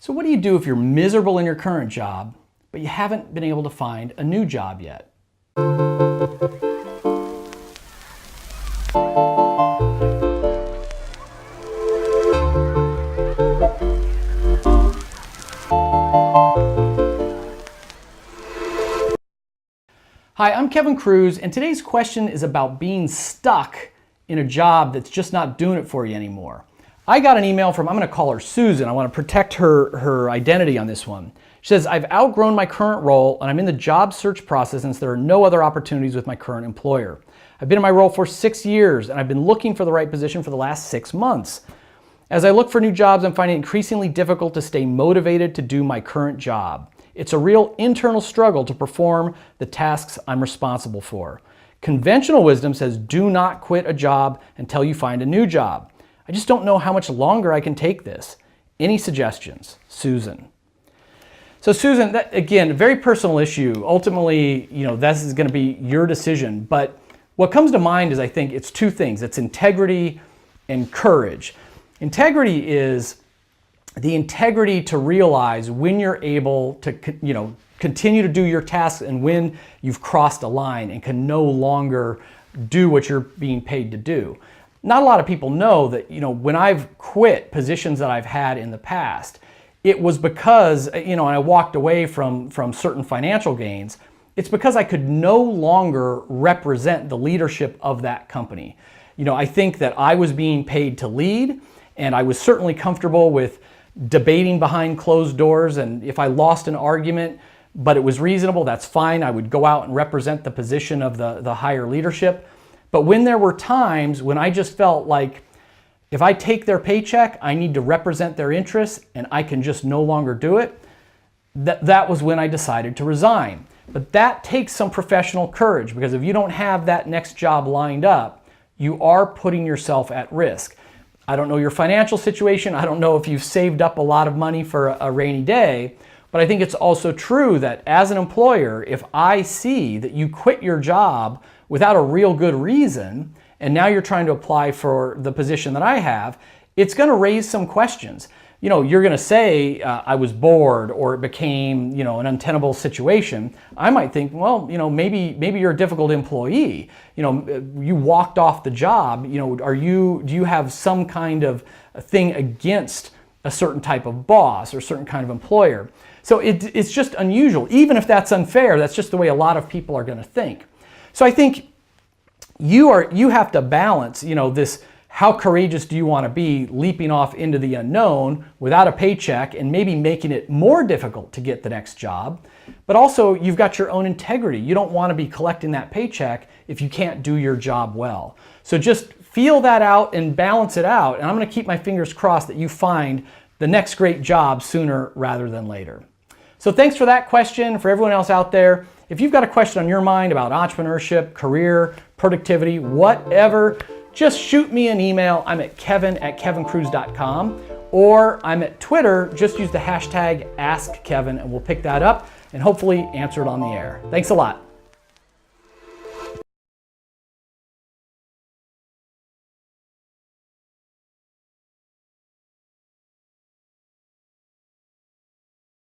So what do you do if you're miserable in your current job, but you haven't been able to find a new job yet? Hi, I'm Kevin Kruse, and today's question is about being stuck in a job that's just not doing it for you anymore. I got an email from, I'm going to call her Susan. I want to protect her identity on this one. She says, I've outgrown my current role and I'm in the job search process since there are no other opportunities with my current employer. I've been in my role for 6 years and I've been looking for the right position for the last 6 months. As I look for new jobs, I'm finding it increasingly difficult to stay motivated to do my current job. It's a real internal struggle to perform the tasks I'm responsible for. Conventional wisdom says do not quit a job until you find a new job. I just don't know how much longer I can take this. Any suggestions? Susan. So Susan, that, again, a very personal issue. Ultimately, this is going to be your decision. But what comes to mind is, I think, it's two things. It's integrity and courage. Integrity is the integrity to realize when you're able to, continue to do your tasks and when you've crossed a line and can no longer do what you're being paid to do. Not a lot of people know that, when I've quit positions that I've had in the past, it was because, I walked away from certain financial gains. It's because I could no longer represent the leadership of that company. I think that I was being paid to lead, and I was certainly comfortable with debating behind closed doors, and if I lost an argument, but it was reasonable, that's fine. I would go out and represent the position of the higher leadership. But when there were times when I just felt like if I take their paycheck, I need to represent their interests and I can just no longer do it, that was when I decided to resign. But that takes some professional courage, because if you don't have that next job lined up, you are putting yourself at risk. I don't know your financial situation. I don't know if you've saved up a lot of money for a rainy day, but I think it's also true that as an employer, if I see that you quit your job without a real good reason, and now you're trying to apply for the position that I have, it's going to raise some questions. You're going to say, I was bored, or it became, an untenable situation. I might think, well, maybe you're a difficult employee. You walked off the job. Do you have some kind of thing against a certain type of boss or certain kind of employer? So it's just unusual. Even if that's unfair, that's just the way a lot of people are going to think. So I think you have to balance, this. How courageous do you want to be leaping off into the unknown without a paycheck and maybe making it more difficult to get the next job? But also, you've got your own integrity. You don't want to be collecting that paycheck if you can't do your job well. So just feel that out and balance it out. And I'm going to keep my fingers crossed that you find the next great job sooner rather than later. So thanks for that question. For everyone else out there, if you've got a question on your mind about entrepreneurship, career, productivity, whatever, just shoot me an email. I'm at kevin@kevinkruse.com, or I'm at Twitter. Just use the hashtag AskKevin and we'll pick that up and hopefully answer it on the air. Thanks a lot.